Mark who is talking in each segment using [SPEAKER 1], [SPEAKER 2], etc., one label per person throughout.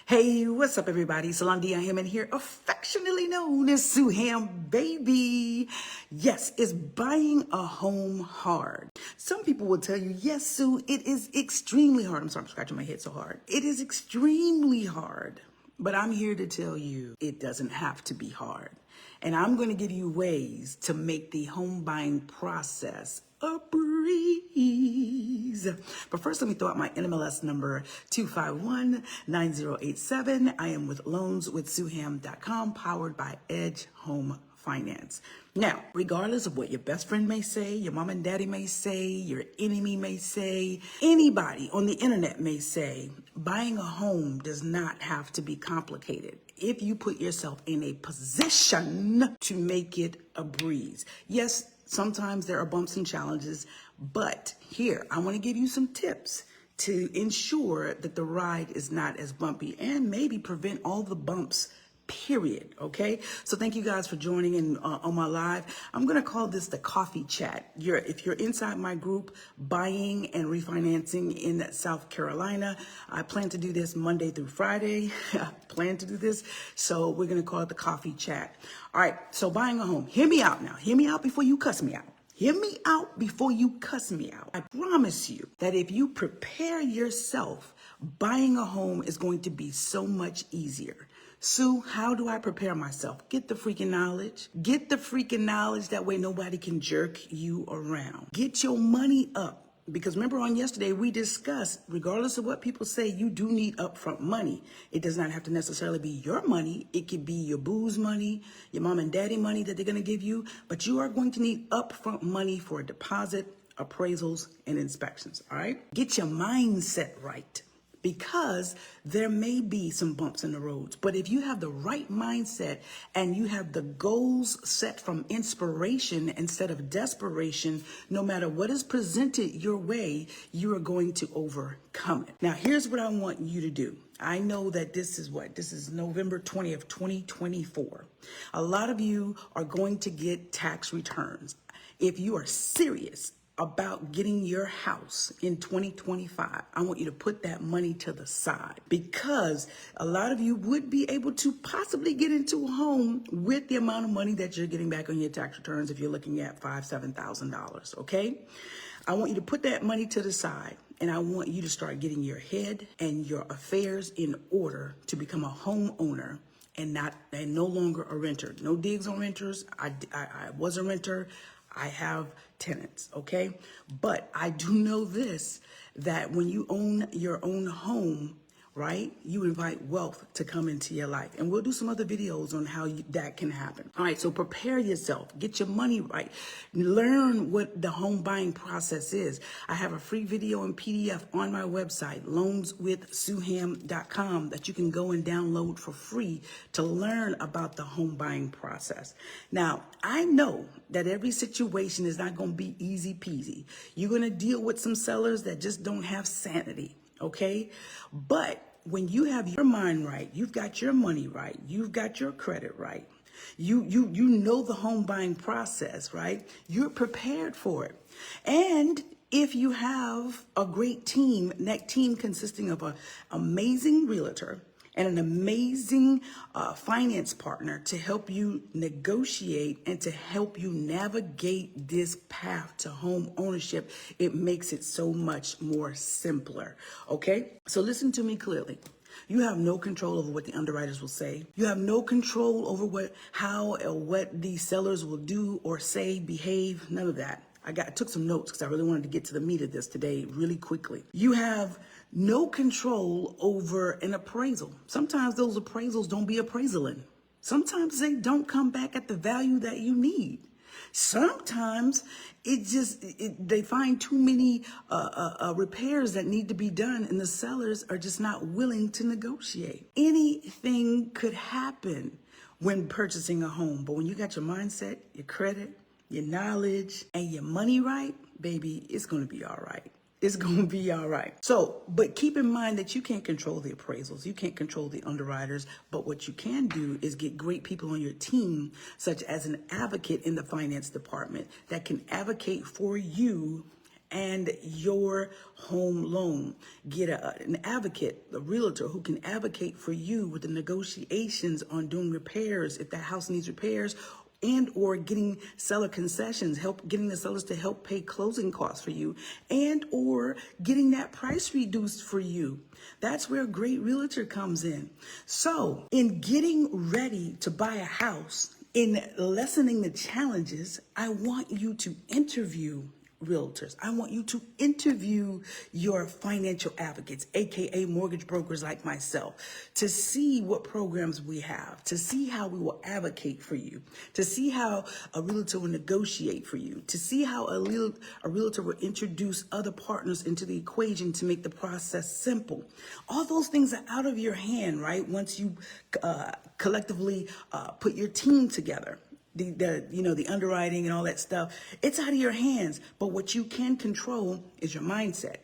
[SPEAKER 1] Hey, what's up, everybody? Salon D. I am in here, affectionately known as Suham Baby. Yes, is buying a home hard? Some people will tell you, yes, Sue, it is extremely hard. I'm sorry, I'm scratching my head so hard. It is extremely hard. But I'm here to tell you it doesn't have to be hard. And I'm going to give you ways to make the home buying process a breeze. But first, let me throw out my NMLS number, 251-9087. I am with loanswithsuham.com, powered by Edge Home Finance. Now, regardless of what your best friend may say, your mom and daddy may say, your enemy may say, anybody on the internet may say, buying a home does not have to be complicated if you put yourself in a position to make it a breeze. Yes, sometimes there are bumps and challenges, but here, I want to give you some tips to ensure that the ride is not as bumpy and maybe prevent all the bumps, period. Okay, so thank you guys for joining in on my live. I'm gonna call this the coffee chat. If you're inside my group, buying and refinancing in South Carolina, I plan to do this Monday through Friday. I plan to do this, so we're gonna call it the coffee chat. All right, so buying a home. Hear me out now. Hear me out before you cuss me out. Hear me out before you cuss me out. I promise you that if you prepare yourself, buying a home is going to be so much easier. Sue, how do I prepare myself? Get the freaking knowledge. Get the freaking knowledge. That way nobody can jerk you around. Get your money up. Because remember on yesterday, we discussed, regardless of what people say, you do need upfront money. It does not have to necessarily be your money. It could be your boo's money, your mom and daddy money that they're going to give you. But you are going to need upfront money for a deposit, appraisals, and inspections. All right? Get your mindset right. Because there may be some bumps in the roads. But if you have the right mindset and you have the goals set from inspiration instead of desperation, no matter what is presented your way, you are going to overcome it. Now, here's what I want you to do. I know that this is November 20th, 2024. A lot of you are going to get tax returns. If you are serious about getting your house in 2025, I want you to put that money to the side, because a lot of you would be able to possibly get into a home with the amount of money that you're getting back on your tax returns if you're looking at $5,000-$7,000, okay? I want you to put that money to the side, and I want you to start getting your head and your affairs in order to become a homeowner and no longer a renter. No digs on renters. I was a renter. I have tenants, okay? But I do know this, that when you own your own home, right, you invite wealth to come into your life. And we'll do some other videos on how that can happen. All right, so prepare yourself. Get your money right. Learn what the home buying process is. I have a free video and PDF on my website, loanswithsuham.com, that you can go and download for free to learn about the home buying process. Now, I know that every situation is not going to be easy peasy. You're going to deal with some sellers that just don't have sanity. Okay, but when you have your mind right, you've got your money right, you've got your credit right, you know the home buying process, right? You're prepared for it. And if you have a great team, that team consisting of an amazing realtor and an amazing finance partner to help you negotiate and to help you navigate this path to home ownership, it makes it so much more simpler, okay? So listen to me clearly. You have no control over what the underwriters will say. You have no control over what the sellers will do or say, behave, none of that. I took some notes because I really wanted to get to the meat of this today really quickly. You have no control over an appraisal. Sometimes those appraisals don't be appraisaling. Sometimes they don't come back at the value that you need. Sometimes they find too many repairs that need to be done, and the sellers are just not willing to negotiate. Anything could happen when purchasing a home, but when you got your mindset, your credit, your knowledge, and your money right, baby, it's going to be all right. It's going to be all right. So, but keep in mind that you can't control the appraisals. You can't control the underwriters. But what you can do is get great people on your team, such as an advocate in the finance department that can advocate for you and your home loan. Get an advocate, a realtor who can advocate for you with the negotiations on doing repairs if that house needs repairs, and or getting seller concessions, getting the sellers to help pay closing costs for you, and or getting that price reduced for you. That's where a great realtor comes in. So in getting ready to buy a house, in lessening the challenges, I want you to interview realtors. I want you to interview your financial advocates, aka mortgage brokers like myself, to see what programs we have, to see how we will advocate for you, to see how a realtor will negotiate for you, to see how a realtor will introduce other partners into the equation to make the process simple. All those things are out of your hand, right? Once you collectively put your team together. The underwriting and all that stuff, it's out of your hands. But what you can control is your mindset,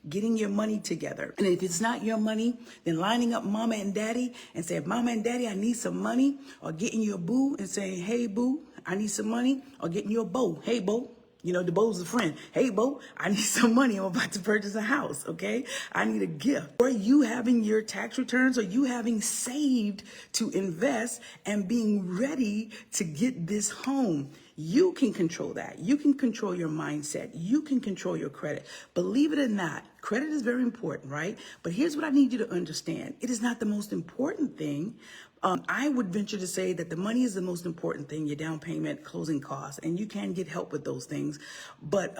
[SPEAKER 1] getting your money together. And if it's not your money, then lining up mama and daddy and say, mama and daddy, I need some money, or getting your boo and saying, hey boo, I need some money, or getting your beau, hey beau. The beau's a friend. Hey, beau, I need some money. I'm about to purchase a house, okay? I need a gift. Or you having your tax returns, or you having saved to invest and being ready to get this home. You can control that. You can control your mindset. You can control your credit. Believe it or not, credit is very important, right? But here's what I need you to understand. It is not the most important thing. I would venture to say that the money is the most important thing, your down payment, closing costs, and you can get help with those things. But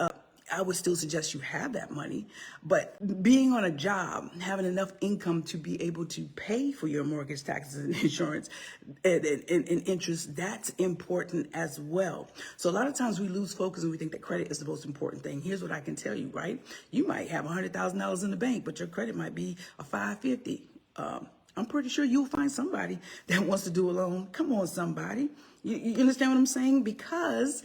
[SPEAKER 1] I would still suggest you have that money. But being on a job, having enough income to be able to pay for your mortgage, taxes, and insurance and interest, that's important as well. So a lot of times we lose focus and we think that credit is the most important thing. Here's what I can tell you, right? You might have $100,000 in the bank, but your credit might be a 550. I'm pretty sure you'll find somebody that wants to do a loan. Come on, somebody. You understand what I'm saying? Because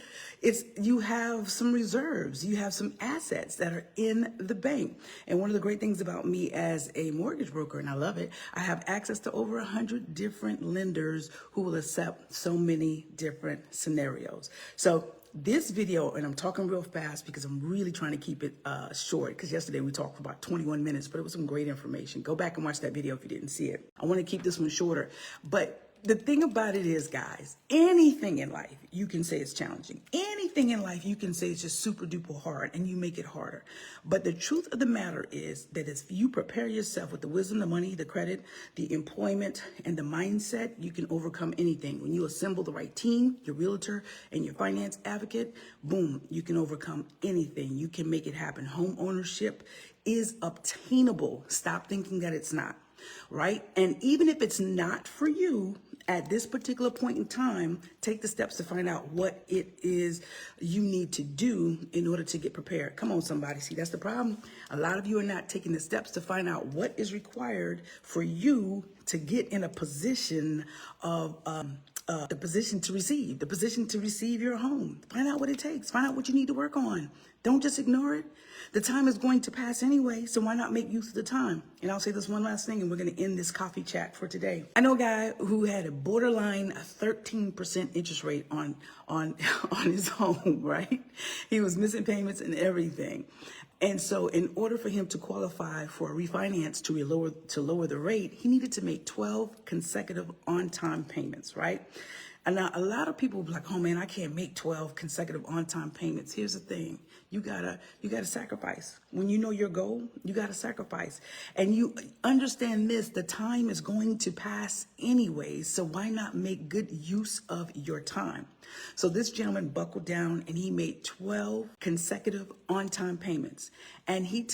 [SPEAKER 1] you have some reserves, you have some assets that are in the bank. And one of the great things about me as a mortgage broker, and I love it, I have access to over 100 different lenders who will accept so many different scenarios. So this video, and I'm talking real fast because I'm really trying to keep it short, because yesterday we talked for about 21 minutes, but it was some great information. Go back and watch that video if you didn't see it. I want to keep this one shorter. But the thing about it is, guys, anything in life you can say is challenging. Anything in life you can say is just super duper hard, and you make it harder. But the truth of the matter is that if you prepare yourself with the wisdom, the money, the credit, the employment, and the mindset, you can overcome anything. When you assemble the right team, your realtor and your finance advocate, boom, you can overcome anything. You can make it happen. Home ownership is obtainable. Stop thinking that it's not, right? And even if it's not for you, at this particular point in time, take the steps to find out what it is you need to do in order to get prepared. Come on, somebody. See, that's the problem. A lot of you are not taking the steps to find out what is required for you to get in a position of the position to receive your home. Find out what it takes. Find out what you need to work on. Don't just ignore it. The time is going to pass anyway, so why not make use of the time? And I'll say this one last thing, and we're going to end this coffee chat for today. I know a guy who had a borderline 13% interest rate on his home, right? He was missing payments and everything. And so in order for him to qualify for a refinance to lower the rate, he needed to make 12 consecutive on-time payments, right? And now a lot of people will be like, oh man, I can't make 12 consecutive on-time payments. Here's the thing. You gotta sacrifice. When you know your goal, you gotta sacrifice. And you understand this, the time is going to pass anyway, so why not make good use of your time? So this gentleman buckled down and he made 12 consecutive on-time payments. And he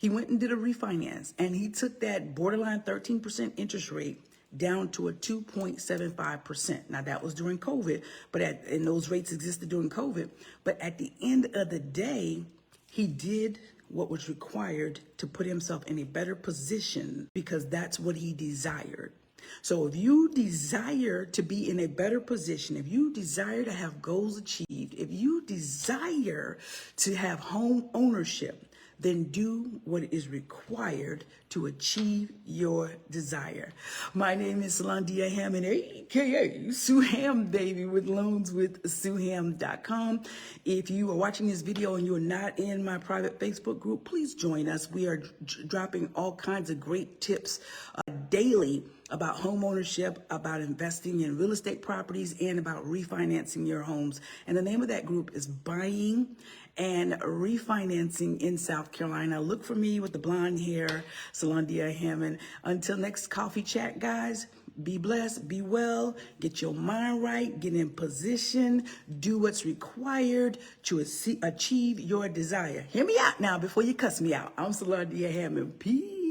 [SPEAKER 1] went and did a refinance, and he took that borderline 13% interest rate down to a 2.75%. Now that was during COVID, and those rates existed during COVID. But at the end of the day, he did what was required to put himself in a better position, because that's what he desired. So if you desire to be in a better position, if you desire to have goals achieved, if you desire to have home ownership, then do what is required to achieve your desire. My name is Salandia Hammond, aka Sue Ham, baby, with loanswithsueham.com. If you are watching this video and you're not in my private Facebook group, please join us. We are dropping all kinds of great tips daily about home ownership, about investing in real estate properties, and about refinancing your homes. And the name of that group is Buying and Refinancing in South Carolina. Look for me with the blonde hair, Salandia Hammond. Until next coffee chat, guys, be blessed, be well, get your mind right, get in position, do what's required to achieve your desire. Hear me out now before you cuss me out. I'm Salandia Hammond. Peace.